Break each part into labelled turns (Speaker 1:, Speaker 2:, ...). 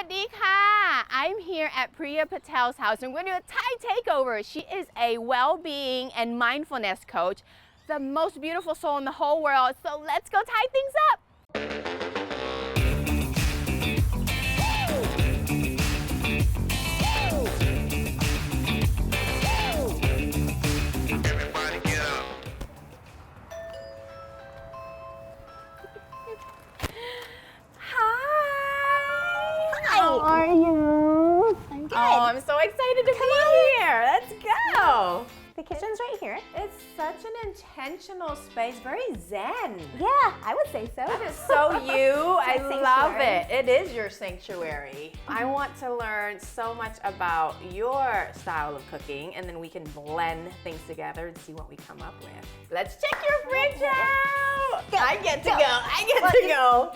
Speaker 1: วัสดีค่ะ I'm here at Priya Patel's house and we're going to do a Thai takeover. She is a well-being and mindfulness coach, the most beautiful soul in the whole world. So let's go tie things up.
Speaker 2: Everybody get up.
Speaker 1: Hi.
Speaker 3: How are you? I'm good.
Speaker 1: Oh, I'm so excited to be here. Let's go.
Speaker 3: The kitchen's right here.
Speaker 1: It's such an intentional space, very zen.
Speaker 3: Yeah, I would say so.
Speaker 1: That is so you. I
Speaker 3: my
Speaker 1: love
Speaker 3: sanctuary.
Speaker 1: it. It is your sanctuary. I want to learn so much about your style of cooking, and then we can blend things together and see what we come up with. Let's check your fridge out. I get to go. I get to go.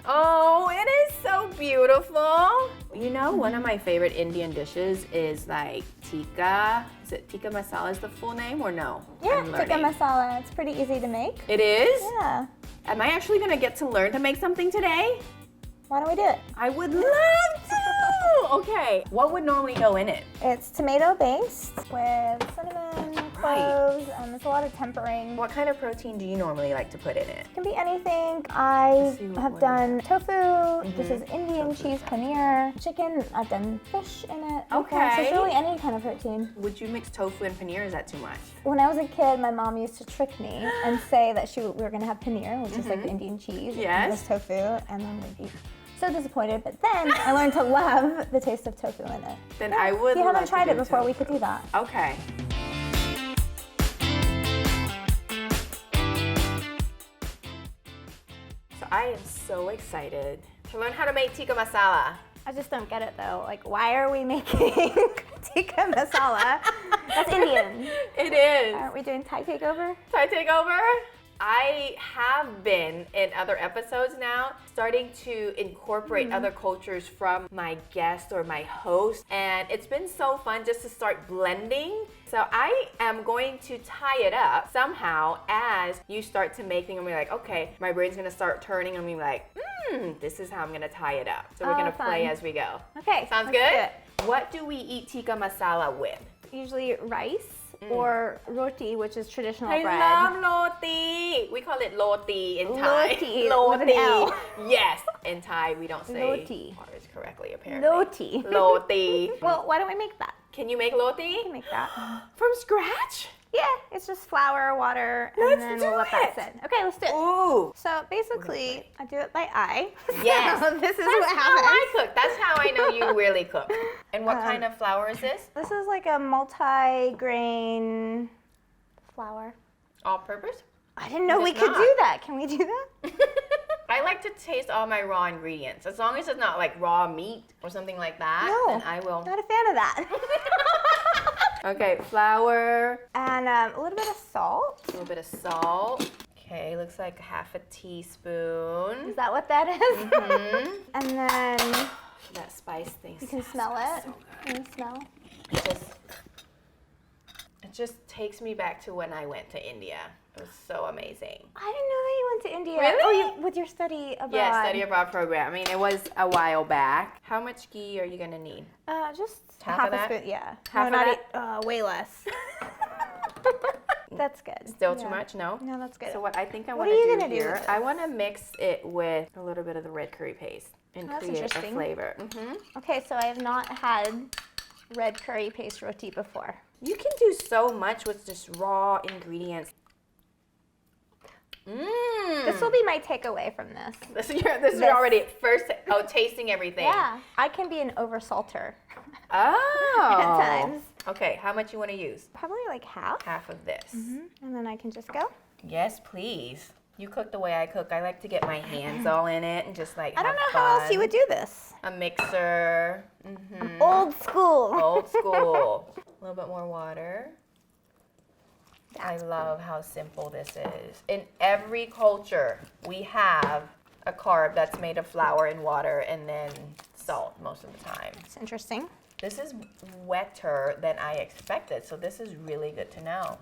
Speaker 1: Oh, it is so beautiful. You know, one of my favorite Indian dishes is like tikka. Is it tikka masala is the full name or no?
Speaker 3: Yeah,
Speaker 1: I'm
Speaker 3: tikka
Speaker 1: learning.
Speaker 3: masala. It's pretty easy to make.
Speaker 1: It is?
Speaker 3: Yeah.
Speaker 1: Am I actually gonna get to learn to make something today?
Speaker 3: Why don't we do it?
Speaker 1: I would love to! Okay, what would normally go in it?
Speaker 3: It's tomato based with cinnamon, cloves, and there's a lot of tempering.
Speaker 1: What kind of protein do you normally like to put in it?
Speaker 3: It can be anything. I
Speaker 1: see what
Speaker 3: have
Speaker 1: one
Speaker 3: done tofu. This is Indian cheese paneer. Chicken. I've done fish in it.
Speaker 1: Okay.
Speaker 3: So it's really any kind of protein.
Speaker 1: Would you mix tofu and paneer? Is that too much?
Speaker 3: When I was a kid, my mom used to trick me and say that we were gonna have paneer, which is like the Indian cheese.
Speaker 1: Mm-hmm. Yes.
Speaker 3: And this tofu, and then we'd be so disappointed. But then I learned to love the taste of tofu in it.
Speaker 1: Then I would
Speaker 3: If you
Speaker 1: love
Speaker 3: haven't
Speaker 1: to
Speaker 3: tried
Speaker 1: do
Speaker 3: it before, we
Speaker 1: tofu.
Speaker 3: could do that.
Speaker 1: Okay. So I am so excited to learn how to make tikka masala.
Speaker 3: I just don't get it though. Like, why are we making tikka masala? That's Indian.
Speaker 1: It is.
Speaker 3: Aren't we doing Thai takeover?
Speaker 1: Thai takeover? I have been in other episodes now starting to incorporate other cultures from my guest or my host, and it's been so fun just to start blending. So I am going to tie it up somehow as you start to make things and be like, okay, my brain's gonna start turning and be like, this is how I'm gonna tie it up. So we're
Speaker 3: Oh,
Speaker 1: gonna play
Speaker 3: fun.
Speaker 1: as we go.
Speaker 3: Okay.
Speaker 1: Sounds
Speaker 3: let's
Speaker 1: good?
Speaker 3: do it.
Speaker 1: What do we eat tikka masala with?
Speaker 3: Usually rice or roti, which is traditional
Speaker 1: I
Speaker 3: bread.
Speaker 1: love roti. We call it roti in Thai.
Speaker 3: Roti, with an L.
Speaker 1: Yes. In Thai, we don't say
Speaker 3: Roti.
Speaker 1: R's correctly, apparently.
Speaker 3: Roti.
Speaker 1: Roti.
Speaker 3: Well, why don't we make that?
Speaker 1: Can you make roti?
Speaker 3: We can make that.
Speaker 1: From scratch?
Speaker 3: Yeah, it's just flour, water, and
Speaker 1: Let's
Speaker 3: then
Speaker 1: do
Speaker 3: we'll let that
Speaker 1: it.
Speaker 3: sit. Okay, let's do it.
Speaker 1: Ooh.
Speaker 3: So basically, I do it by eye.
Speaker 1: Yes.
Speaker 3: So this is
Speaker 1: That's
Speaker 3: what
Speaker 1: how
Speaker 3: happens.
Speaker 1: I cook. That's how I know you really cook. And what kind of flour is this?
Speaker 3: This is like a multi-grain flour.
Speaker 1: All purpose?
Speaker 3: I didn't know we
Speaker 1: It's
Speaker 3: could
Speaker 1: not.
Speaker 3: do that. Can we do that?
Speaker 1: I like to taste all my raw ingredients. As long as it's not like raw meat or something like that,
Speaker 3: No,
Speaker 1: then I will.
Speaker 3: not a fan of that.
Speaker 1: Okay, flour.
Speaker 3: And a little bit of salt.
Speaker 1: A little bit of salt. Okay, looks like half a teaspoon.
Speaker 3: Is that what that is?
Speaker 1: Mhm.
Speaker 3: And then
Speaker 1: That spice thing.
Speaker 3: you can smell it.
Speaker 1: So
Speaker 3: Can you smell?
Speaker 1: it just takes me back to when I went to India. It was so amazing.
Speaker 3: I didn't know that you went to India.
Speaker 1: Really?
Speaker 3: Oh, with your study abroad.
Speaker 1: Yeah, study abroad program. I mean, it was a while back. How much ghee are you gonna need?
Speaker 3: Just
Speaker 1: Half
Speaker 3: half
Speaker 1: of
Speaker 3: a
Speaker 1: that?
Speaker 3: spoon. Yeah.
Speaker 1: Half
Speaker 3: no,
Speaker 1: of
Speaker 3: not way less. That's good.
Speaker 1: Still too
Speaker 3: Yeah.
Speaker 1: much? No?
Speaker 3: No, that's good.
Speaker 1: So what I think I
Speaker 3: What
Speaker 1: want
Speaker 3: are you
Speaker 1: to
Speaker 3: gonna
Speaker 1: do
Speaker 3: do
Speaker 1: here,
Speaker 3: with this?
Speaker 1: I want to mix it with a little bit of the red curry paste and
Speaker 3: Oh, that's
Speaker 1: create a
Speaker 3: interesting.
Speaker 1: flavor. hmm
Speaker 3: Okay, so I have not had red curry paste roti before.
Speaker 1: You can do so much with just raw ingredients. Mmm.
Speaker 3: This will be my takeaway from this.
Speaker 1: This is already first. Oh, tasting everything.
Speaker 3: Yeah, I can be an oversalter
Speaker 1: Oh.
Speaker 3: at times.
Speaker 1: Okay, how much you want to use?
Speaker 3: Probably like half.
Speaker 1: Half of this.
Speaker 3: And then I can just go.
Speaker 1: Yes, please. You cook the way I cook. I like to get my hands all in it and just like
Speaker 3: I don't
Speaker 1: have
Speaker 3: know how else you
Speaker 1: fun.
Speaker 3: would do this.
Speaker 1: A mixer. Mm-hmm.
Speaker 3: Old school.
Speaker 1: Old school. A little bit more water. I love how simple this is. In every culture, we have a carb that's made of flour and water and then salt most of the time.
Speaker 3: It's interesting.
Speaker 1: This is wetter than I expected, so this is really good to know.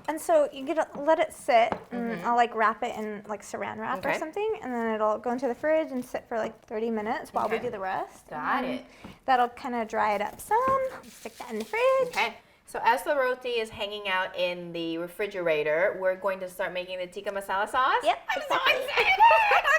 Speaker 3: And so you get to let it sit, and I'll like wrap it in like saran wrap or something, and then it'll go into the fridge and sit for like 30 minutes while we do the rest.
Speaker 1: Got it.
Speaker 3: That'll kind of dry it up some. Stick that in the fridge.
Speaker 1: Okay. So as the roti is hanging out in the refrigerator, we're going to start making the tikka masala sauce.
Speaker 3: Yep.
Speaker 1: I'm so excited.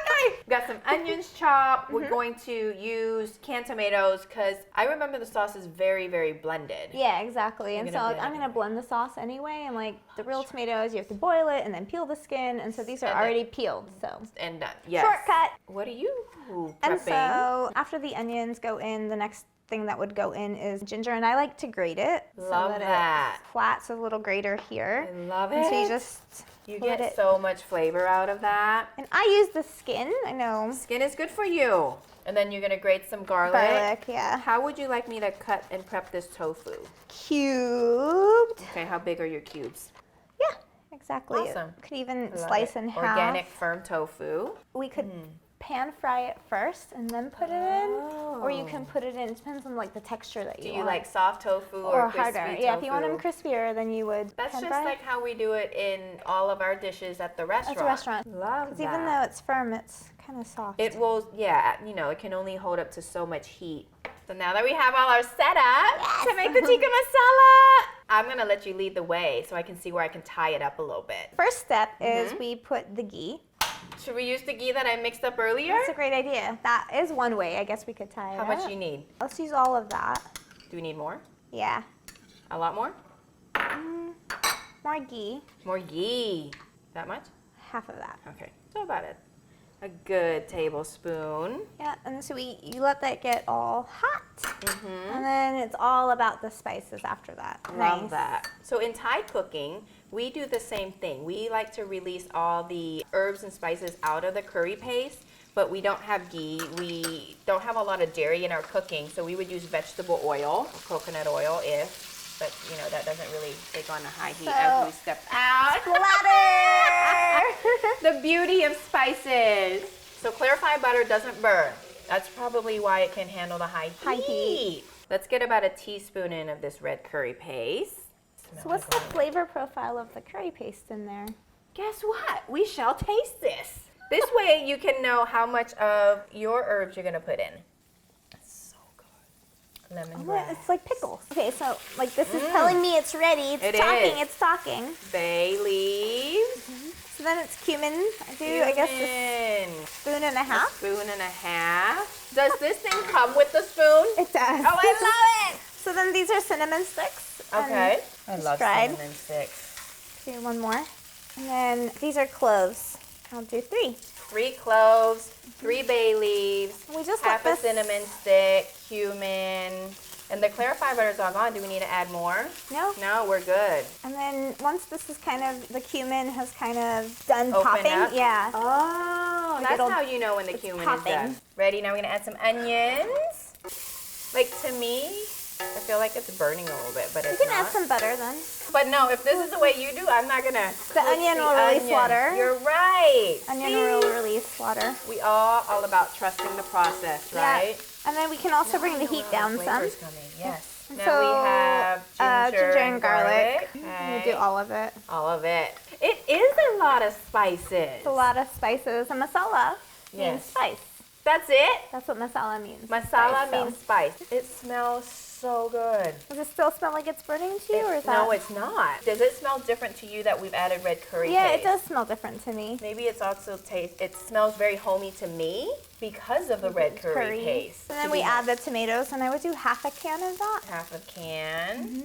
Speaker 1: Okay. We've got some onions chopped. We're going to use canned tomatoes because I remember the sauce is very, very blended.
Speaker 3: Yeah, exactly. And so I'm going to blend the sauce anyway. And like the real tomatoes, you have to boil it and then peel the skin. And so these are already peeled. So
Speaker 1: and done. Yes.
Speaker 3: Shortcut.
Speaker 1: What are you prepping?
Speaker 3: And so after the onions go in, the next thing that would go in is ginger, and I like to grate it
Speaker 1: Love
Speaker 3: so that
Speaker 1: that.
Speaker 3: it's flat, so a little grater here.
Speaker 1: I love it.
Speaker 3: And so you just
Speaker 1: get so much flavor out of that.
Speaker 3: And I use the skin, I know.
Speaker 1: Skin is good for you. And then you're gonna grate some garlic.
Speaker 3: Garlic, yeah.
Speaker 1: How would you like me to cut and prep this tofu?
Speaker 3: Cubed.
Speaker 1: Okay, how big are your cubes?
Speaker 3: Yeah, exactly.
Speaker 1: Awesome.
Speaker 3: Could even
Speaker 1: I love
Speaker 3: slice
Speaker 1: it.
Speaker 3: in half.
Speaker 1: Organic firm tofu.
Speaker 3: We could pan fry it first and then put it in, or you can put it in. It depends on like the texture that you want.
Speaker 1: Do you like soft tofu
Speaker 3: or
Speaker 1: crispy
Speaker 3: harder?
Speaker 1: tofu?
Speaker 3: Yeah, if you want them crispier, then you would.
Speaker 1: That's
Speaker 3: pan
Speaker 1: just
Speaker 3: fry.
Speaker 1: like how we do it in all of our dishes at the restaurant.
Speaker 3: At the restaurant.
Speaker 1: Love that.
Speaker 3: Because even though it's firm, it's kind of soft.
Speaker 1: It will, yeah, you know, it can only hold up to so much heat. So now that we have all our setup to make the tikka masala, I'm gonna let you lead the way so I can see where I can tie it up a little bit.
Speaker 3: First step is we put the ghee.
Speaker 1: Should we use the ghee that I mixed up earlier?
Speaker 3: That's a great idea. That is one way. I guess we could tie it
Speaker 1: How
Speaker 3: up.
Speaker 1: much do you need?
Speaker 3: Let's use all of that.
Speaker 1: Do we need more?
Speaker 3: Yeah.
Speaker 1: A lot more?
Speaker 3: More ghee.
Speaker 1: More ghee. That much?
Speaker 3: Half of that.
Speaker 1: Okay, so about it. A good tablespoon.
Speaker 3: Yeah, and so you let that get all hot. And then it's all about the spices after that.
Speaker 1: Love
Speaker 3: Nice.
Speaker 1: that. So in Thai cooking, we do the same thing. We like to release all the herbs and spices out of the curry paste, but we don't have ghee. We don't have a lot of dairy in our cooking, so we would use vegetable oil, coconut oil but you know, that doesn't really take on a high heat as we step out.
Speaker 3: Splatter!
Speaker 1: The beauty of spices. So clarified butter doesn't burn. That's probably why it can handle the high heat. Let's get about a teaspoon in of this red curry paste.
Speaker 3: So what's the flavor profile of the curry paste in there?
Speaker 1: Guess what? We shall taste this. This way you can know how much of your herbs you're gonna put in. That's so good. Lemongrass.
Speaker 3: It's like pickles. Okay, so like this is telling me it's ready. It's talking. It's talking.
Speaker 1: Bay leaves.
Speaker 3: So then it's cumin. I guess a spoon and a half.
Speaker 1: Spoon and a half. Does this thing come with the spoon?
Speaker 3: It does.
Speaker 1: Oh, I love it.
Speaker 3: So then these are cinnamon sticks.
Speaker 1: Okay. I
Speaker 3: just
Speaker 1: love
Speaker 3: dried.
Speaker 1: cinnamon sticks.
Speaker 3: Do one more. And then these are cloves. I'll do 3.
Speaker 1: 3 cloves, 3 bay leaves,
Speaker 3: We just
Speaker 1: half
Speaker 3: let
Speaker 1: a cinnamon stick, cumin, and the clarified butter is all gone. Do we need to add more?
Speaker 3: No.
Speaker 1: No, we're good.
Speaker 3: And then once this is kind of, the cumin has kind of done
Speaker 1: Open
Speaker 3: popping.
Speaker 1: up?
Speaker 3: Yeah.
Speaker 1: Oh,
Speaker 3: Like
Speaker 1: that's
Speaker 3: it'll-
Speaker 1: how you know when the cumin is
Speaker 3: popping.
Speaker 1: done. Ready? Now we're gonna add some onions. Like to me, I feel like it's burning a little bit, but
Speaker 3: You
Speaker 1: it's
Speaker 3: can
Speaker 1: not.
Speaker 3: add some butter then.
Speaker 1: But no, if this is the way you do, I'm not gonna.
Speaker 3: The onion will release water.
Speaker 1: You're right.
Speaker 3: Onion
Speaker 1: See?
Speaker 3: will release water.
Speaker 1: We all about trusting the process, right?
Speaker 3: Yeah. And then we can also bring the heat down some.
Speaker 1: Flavors coming, yes. Now
Speaker 3: So,
Speaker 1: we have ginger,
Speaker 3: and garlic.
Speaker 1: Okay.
Speaker 3: We do all of it.
Speaker 1: All of it. It is a lot of spices.
Speaker 3: It's a lot of spices. And masala means
Speaker 1: Yes.
Speaker 3: spice.
Speaker 1: That's it?
Speaker 3: That's what masala means.
Speaker 1: Masala
Speaker 3: spice, so.
Speaker 1: means spice. It smells so good.
Speaker 3: Does it still smell like it's burning to you, or is that?
Speaker 1: No, it's not. Does it smell different to you that we've added red curry
Speaker 3: Yeah,
Speaker 1: paste?
Speaker 3: it does smell different to me.
Speaker 1: Maybe it's also it smells very homey to me because of the red curry paste.
Speaker 3: And then
Speaker 1: To
Speaker 3: we
Speaker 1: be
Speaker 3: add the tomatoes, and I would do half a can of that.
Speaker 1: half a can.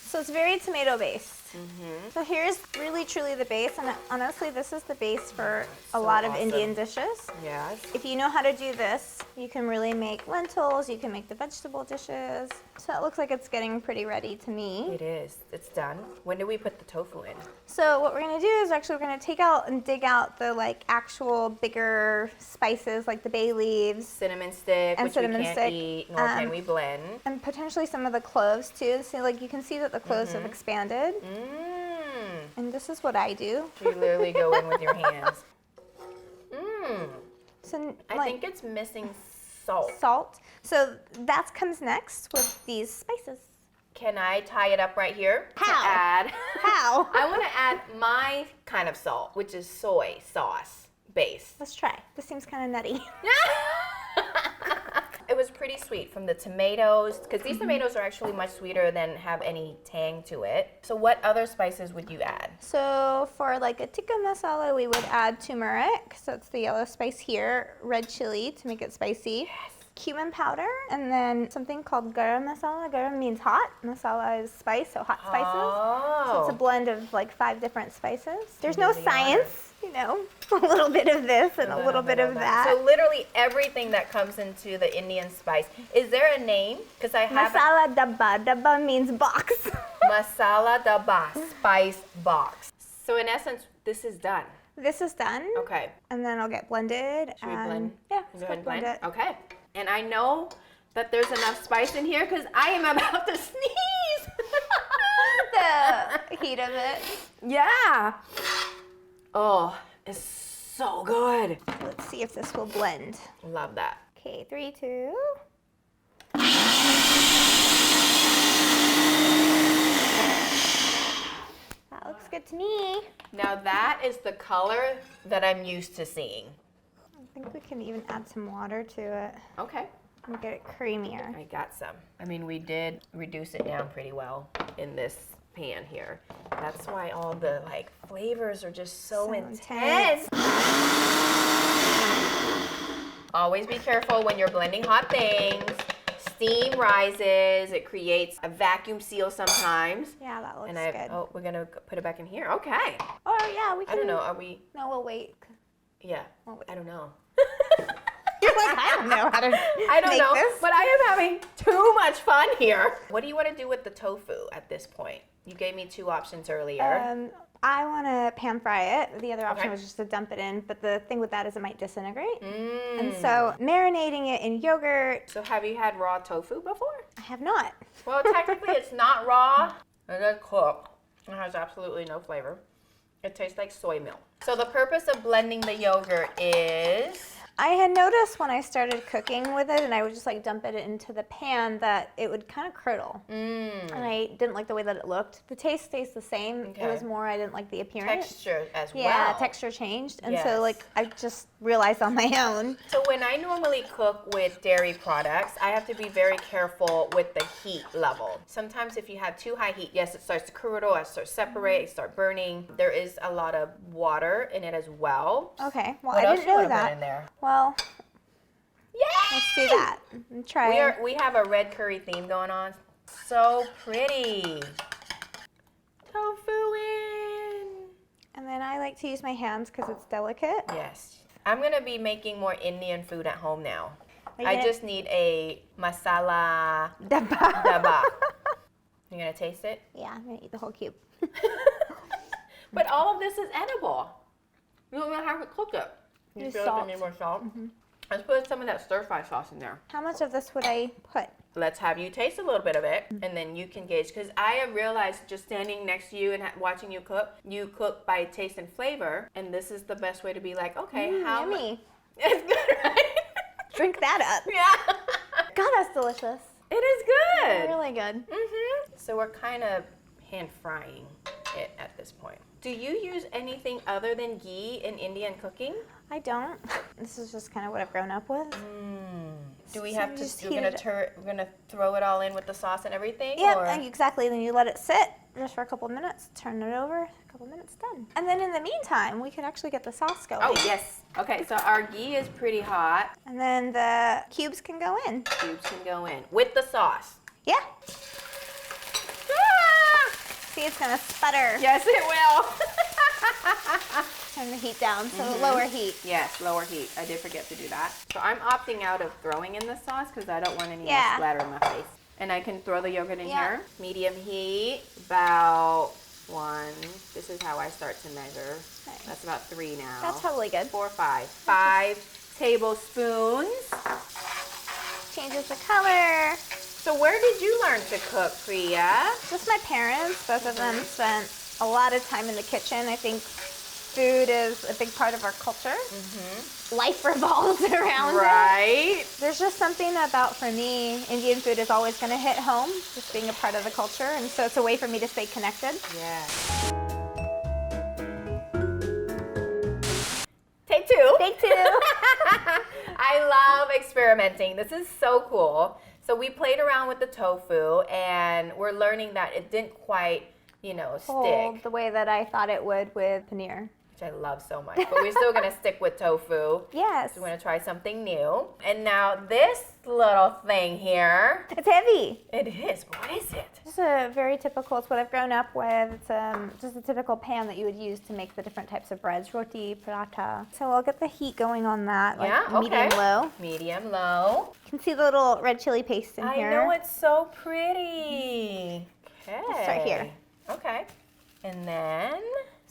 Speaker 3: So it's very tomato based. So here's really truly the base, and honestly this is the base for a lot of
Speaker 1: awesome.
Speaker 3: Indian dishes.
Speaker 1: Yes.
Speaker 3: If you know how to do this, you can really make lentils, you can make the vegetable dishes. So it looks like it's getting pretty ready to me.
Speaker 1: It is. It's done. When do we put the tofu in?
Speaker 3: So what we're gonna do is actually we're gonna take out and dig out the like actual bigger spices like the bay leaves
Speaker 1: Cinnamon stick,
Speaker 3: And
Speaker 1: which
Speaker 3: cinnamon
Speaker 1: we can't
Speaker 3: stick,
Speaker 1: eat, nor can we blend.
Speaker 3: and potentially some of the cloves too. So like you can see that the cloves have expanded. And this is what I do.
Speaker 1: You literally go in with your hands. Mmm.
Speaker 3: So
Speaker 1: I
Speaker 3: like
Speaker 1: think it's missing salt.
Speaker 3: salt. So that comes next with these spices.
Speaker 1: Can I tie it up right here?
Speaker 3: How?
Speaker 1: To add.
Speaker 3: How?
Speaker 1: I want to add my kind of salt, which is soy sauce base.
Speaker 3: Let's try. This seems kind of nutty.
Speaker 1: It was pretty sweet from the tomatoes, because these tomatoes are actually much sweeter than have any tang to it. So what other spices would you add?
Speaker 3: So for like a tikka masala, we would add turmeric. So it's the yellow spice here. Red chili to make it spicy.
Speaker 1: Yes.
Speaker 3: Cumin powder, and then something called garam masala. Garam means hot. Masala is spice, so hot spices.
Speaker 1: Oh.
Speaker 3: So it's a blend of like 5 different spices. There's no
Speaker 1: Really
Speaker 3: science, you know, a little bit of this and a little bit of that.
Speaker 1: So literally everything that comes into the Indian spice. Is there a name? Because I have
Speaker 3: Masala dabba. Dabba means box.
Speaker 1: Masala dabba, spice box. So in essence, this is done.
Speaker 3: This is done.
Speaker 1: Okay.
Speaker 3: And then I'll get blended.
Speaker 1: Should we blend?
Speaker 3: Yeah,
Speaker 1: Go
Speaker 3: let's
Speaker 1: ahead and
Speaker 3: blend
Speaker 1: blend.
Speaker 3: it.
Speaker 1: Okay. And I know that there's enough spice in here because I am about to sneeze.
Speaker 3: The heat of it.
Speaker 1: Yeah. Oh, it's so good.
Speaker 3: Let's see if this will blend.
Speaker 1: Love that.
Speaker 3: Okay, 3, 2. That looks good to me.
Speaker 1: Now that is the color that I'm used to seeing.
Speaker 3: I think we can even add some water to it
Speaker 1: Okay.
Speaker 3: and get it creamier.
Speaker 1: I got some. I mean, we did reduce it down pretty well in this pan here. That's why all the like flavors are just so intense. Always be careful when you're blending hot things. Steam rises, it creates a vacuum seal sometimes.
Speaker 3: Yeah, that looks
Speaker 1: And
Speaker 3: good.
Speaker 1: oh, we're gonna put it back in here. Okay.
Speaker 3: Or yeah, we can.
Speaker 1: I don't know. Are we?
Speaker 3: No, we'll wait.
Speaker 1: Yeah.
Speaker 3: We'll wait.
Speaker 1: I don't know.
Speaker 3: You're like, I don't know how to
Speaker 1: I don't
Speaker 3: make
Speaker 1: know,
Speaker 3: this.
Speaker 1: but I am having too much fun here. What do you want to do with the tofu at this point? You gave me 2 options earlier.
Speaker 3: I want to pan fry it. The other option
Speaker 1: Okay.
Speaker 3: was just to dump it in, but the thing with that is it might disintegrate. And
Speaker 1: Mm.
Speaker 3: so marinating it in yogurt,
Speaker 1: So have you had raw tofu before?
Speaker 3: I have not.
Speaker 1: Well, technically it's not raw. It is cooked. It has absolutely no flavor. It tastes like soy milk. So the purpose of blending the yogurt is...
Speaker 3: I had noticed when I started cooking with it and I would just like dump it into the pan that it would kind of curdle. And I didn't like the way that it looked. The taste stays the same.
Speaker 1: Okay.
Speaker 3: It was more I didn't like the appearance.
Speaker 1: Texture as well.
Speaker 3: Yeah, texture changed. And
Speaker 1: Yes.
Speaker 3: so like I just realized on my own.
Speaker 1: So when I normally cook with dairy products, I have to be very careful with the heat level. Sometimes if you have too high heat, yes, it starts to curdle, it starts to separate, it starts burning. There is a lot of water in it as well.
Speaker 3: Okay, well
Speaker 1: What
Speaker 3: I
Speaker 1: else
Speaker 3: didn't
Speaker 1: you
Speaker 3: know
Speaker 1: wanna put
Speaker 3: that.
Speaker 1: in there?
Speaker 3: Well,
Speaker 1: Yay!
Speaker 3: let's do that. And try.
Speaker 1: We have a red curry theme going on. So pretty. Tofu in.
Speaker 3: And then I like to use my hands because it's delicate.
Speaker 1: Yes. I'm gonna be making more Indian food at home now.
Speaker 3: Are you
Speaker 1: I
Speaker 3: gonna-
Speaker 1: just need a masala
Speaker 3: Dabba.
Speaker 1: daba. You gonna taste it?
Speaker 3: Yeah, I'm gonna eat the whole cube.
Speaker 1: But all of this is edible. You don't even have to cook it. You
Speaker 3: Just
Speaker 1: feel
Speaker 3: salt.
Speaker 1: like I need more salt? Let's put some of that stir-fry sauce in there.
Speaker 3: How much of this would I put?
Speaker 1: Let's have you taste a little bit of it, and then you can gauge. Because I have realized just standing next to you and watching you cook by taste and flavor, and this is the best way to be like, okay, how much?
Speaker 3: Yummy.
Speaker 1: It's good, right?
Speaker 3: Drink that up.
Speaker 1: Yeah.
Speaker 3: God, that's delicious.
Speaker 1: It is good.
Speaker 3: Really good.
Speaker 1: So we're kind of hand frying it at this point. Do you use anything other than ghee in Indian cooking?
Speaker 3: I don't. This is just kind of what I've grown up with.
Speaker 1: Do we
Speaker 3: So
Speaker 1: have
Speaker 3: you
Speaker 1: to?
Speaker 3: just
Speaker 1: We're
Speaker 3: heat
Speaker 1: gonna
Speaker 3: it
Speaker 1: we're gonna throw it all in with the sauce and everything.
Speaker 3: Yeah,
Speaker 1: Or?
Speaker 3: exactly. Then you let it sit just for a couple minutes. Turn it over. A couple minutes, done. And then in the meantime, we can actually get the sauce going.
Speaker 1: Oh yes. Okay, so our ghee is pretty hot.
Speaker 3: And then the cubes can go in.
Speaker 1: Cubes can go in with the sauce.
Speaker 3: Yeah.
Speaker 1: Ah!
Speaker 3: See, it's gonna sputter.
Speaker 1: Yes, it will.
Speaker 3: Turn the heat down, so lower heat.
Speaker 1: Yes, lower heat. I did forget to do that. So I'm opting out of throwing in the sauce because I don't want any more
Speaker 3: Yeah.
Speaker 1: splatter in my face. And I can throw the yogurt in
Speaker 3: Yeah.
Speaker 1: here. Medium heat, about 1. This is how I start to measure.
Speaker 3: Nice.
Speaker 1: That's about 3 now.
Speaker 3: That's totally good.
Speaker 1: 4 or 5. 5 tablespoons.
Speaker 3: Changes the color.
Speaker 1: So where did you learn to cook, Priya?
Speaker 3: Just my parents, both of them spent a lot of time in the kitchen. I think food is a big part of our culture. Life revolves around it.
Speaker 1: Right.
Speaker 3: There's just something about, for me, Indian food is always going to hit home, just being a part of the culture. And so it's a way for me to stay connected.
Speaker 1: Yes. Take two.
Speaker 3: Take two.
Speaker 1: I love experimenting. This is so cool. So we played around with the tofu, and we're learning that it didn't quite,
Speaker 3: Hold
Speaker 1: stick.
Speaker 3: the way that I thought it would with paneer.
Speaker 1: Which I love so much. But we're still going to stick with tofu.
Speaker 3: Yes.
Speaker 1: So we're going to try something new. And now this little thing here.
Speaker 3: It's heavy.
Speaker 1: It is. What is it?
Speaker 3: It's a very typical, it's what I've grown up with. It's just a typical pan that you would use to make the different types of breads, roti, paratha. So I'll get the heat going on that, like medium low.
Speaker 1: Medium low.
Speaker 3: You can see the little red chili paste in here.
Speaker 1: I know, it's so pretty. Okay.
Speaker 3: Let's start here.
Speaker 1: Okay. And then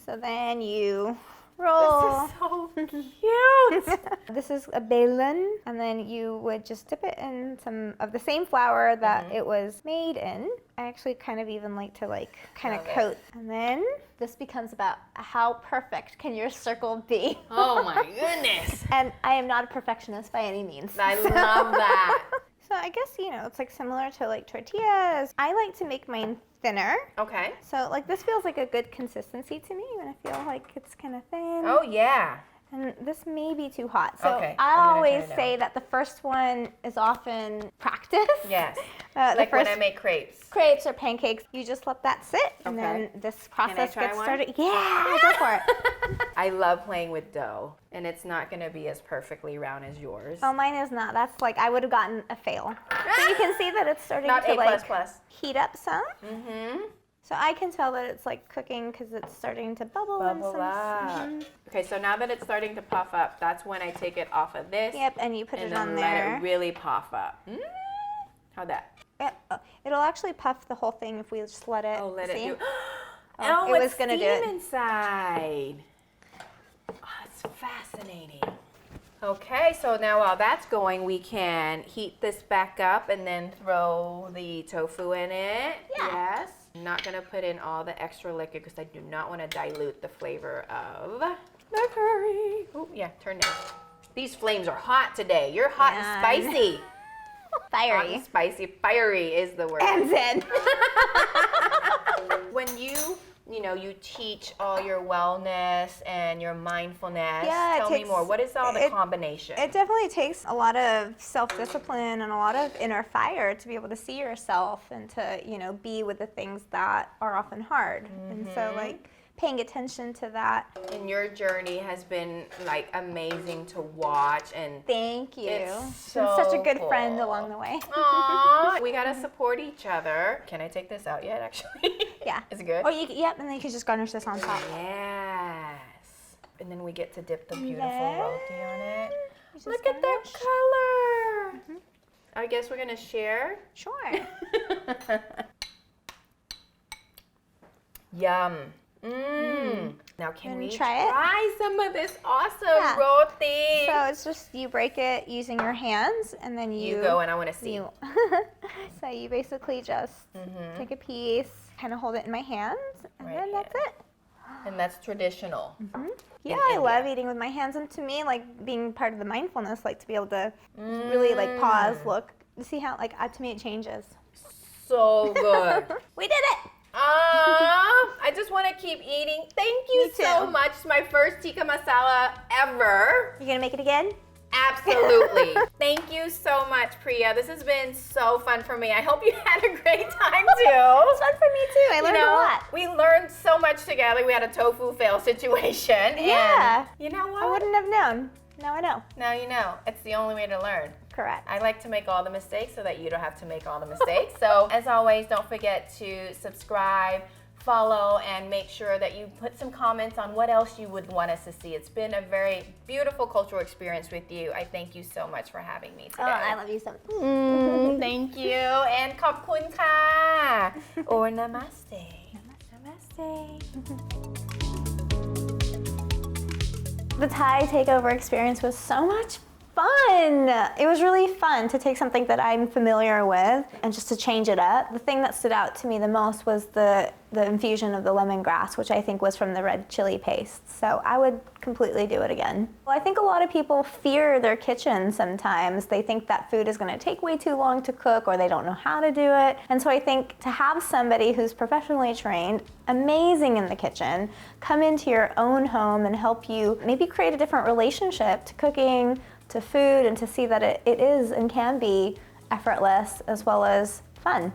Speaker 3: So then you roll.
Speaker 1: this is so cute.
Speaker 3: This is a bailan, and then you would just dip it in some of the same flour that it was made in. I actually kind of even like to kind of coat. And then this becomes about how perfect can your circle be.
Speaker 1: Oh my goodness.
Speaker 3: And I am not a perfectionist by any means.
Speaker 1: I love that.
Speaker 3: So I guess, it's like similar to like tortillas. I like to make mine thinner.
Speaker 1: Okay.
Speaker 3: So like this feels like a good consistency to me when I feel like it's kind of thin.
Speaker 1: Oh yeah.
Speaker 3: And this may be too hot. So
Speaker 1: Okay,
Speaker 3: I
Speaker 1: I'm gonna
Speaker 3: always
Speaker 1: turn it down.
Speaker 3: say that the first one is often practice.
Speaker 1: Yes.
Speaker 3: The
Speaker 1: Like when
Speaker 3: first
Speaker 1: I make crepes.
Speaker 3: crepes or pancakes, you just let that sit, and
Speaker 1: Okay.
Speaker 3: then this process
Speaker 1: try
Speaker 3: gets
Speaker 1: one?
Speaker 3: started. Yeah, go for it.
Speaker 1: I love playing with dough, and it's not going to be as perfectly round as yours.
Speaker 3: Oh, mine is not. That's like I would have gotten a fail. So you can see that it's starting
Speaker 1: Not
Speaker 3: to
Speaker 1: A++.
Speaker 3: heat up some.
Speaker 1: Mm-hmm.
Speaker 3: So I can tell that it's like cooking because it's starting to bubble.
Speaker 1: Bubble up. Okay, so now that it's starting to puff up, that's when I take it off of this.
Speaker 3: Yep, and you put
Speaker 1: and
Speaker 3: it
Speaker 1: then
Speaker 3: on
Speaker 1: let
Speaker 3: there.
Speaker 1: it really puff up. How'd that?
Speaker 3: It'll actually puff the whole thing if we just let it.
Speaker 1: Oh, let
Speaker 3: see?
Speaker 1: it do.
Speaker 3: Oh, it
Speaker 1: it's
Speaker 3: was gonna do
Speaker 1: steam
Speaker 3: it.
Speaker 1: inside. Oh, it's fascinating. Okay, so now while that's going, we can heat this back up and then throw the tofu in it.
Speaker 3: Yeah.
Speaker 1: Yes. I'm not gonna put in all the extra liquid because I do not want to dilute the flavor of the curry. Oh, yeah, turn down. These flames are hot today. You're hot and spicy. Hot
Speaker 3: Fiery.
Speaker 1: and spicy. Fiery is the word.
Speaker 3: And then.
Speaker 1: When you teach all your wellness and your mindfulness,
Speaker 3: Yeah,
Speaker 1: tell me more. What is all the combination?
Speaker 3: It definitely takes a lot of self-discipline and a lot of inner fire to be able to see yourself and to, be with the things that are often hard. And so like paying attention to that.
Speaker 1: And your journey has been like amazing to watch, and
Speaker 3: Thank you.
Speaker 1: It's
Speaker 3: Been such a
Speaker 1: so
Speaker 3: good friend
Speaker 1: cool.
Speaker 3: along the way.
Speaker 1: Aww, we gotta support each other. Can I take this out yet, actually?
Speaker 3: Yeah.
Speaker 1: Is it good?
Speaker 3: Or yep, and then you can just garnish this on top.
Speaker 1: Yes. And then we get to dip the
Speaker 3: And
Speaker 1: beautiful
Speaker 3: then
Speaker 1: roti on it.
Speaker 3: you just
Speaker 1: Look at that
Speaker 3: garnish.
Speaker 1: color. I guess we're gonna share.
Speaker 3: Sure.
Speaker 1: Yum. Mmm. Now can
Speaker 3: Wanna
Speaker 1: we
Speaker 3: try it?
Speaker 1: try some of this awesome
Speaker 3: Yeah.
Speaker 1: roti?
Speaker 3: So it's just you break it using your hands, and then
Speaker 1: You go and I want to see.
Speaker 3: So you basically just take a piece, kind of hold it in my hands, and
Speaker 1: Right
Speaker 3: then that's
Speaker 1: hand.
Speaker 3: it.
Speaker 1: And that's traditional.
Speaker 3: Yeah,
Speaker 1: in
Speaker 3: I love
Speaker 1: India.
Speaker 3: eating with my hands, and to me, like being part of the mindfulness, like to be able to really like pause, look, see how to me it changes.
Speaker 1: So good.
Speaker 3: We did it!
Speaker 1: I just want to keep eating. Thank you
Speaker 3: Me too.
Speaker 1: so much. It's my first tikka masala ever.
Speaker 3: You gonna make it again?
Speaker 1: Absolutely. Thank you so much, Priya. This has been so fun for me. I hope you had a great time too.
Speaker 3: It was fun for me too. I learned a lot.
Speaker 1: We learned so much together. We had a tofu fail situation.
Speaker 3: Yeah.
Speaker 1: And you know what?
Speaker 3: I wouldn't have known. Now I know.
Speaker 1: Now you know. It's the only way to learn.
Speaker 3: Correct.
Speaker 1: I like to make all the mistakes so that you don't have to make all the mistakes. So as always, don't forget to subscribe, follow, and make sure that you put some comments on what else you would want us to see. It's been a very beautiful cultural experience with you. I thank you so much for having me today.
Speaker 3: Oh, I love you so much.
Speaker 1: Thank you. And ขอบคุณค่ะ or namaste.
Speaker 3: Namaste. The Thai takeover experience was so much fun. It was really fun to take something that I'm familiar with and just to change it up. The thing that stood out to me the most was the infusion of the lemongrass, which I think was from the red chili paste. So I would completely do it again. Well, I think a lot of people fear their kitchen sometimes. They think that food is going to take way too long to cook, or they don't know how to do it. And so I think to have somebody who's professionally trained, amazing in the kitchen, come into your own home and help you maybe create a different relationship to cooking, to food, and to see that it is and can be effortless as well as fun.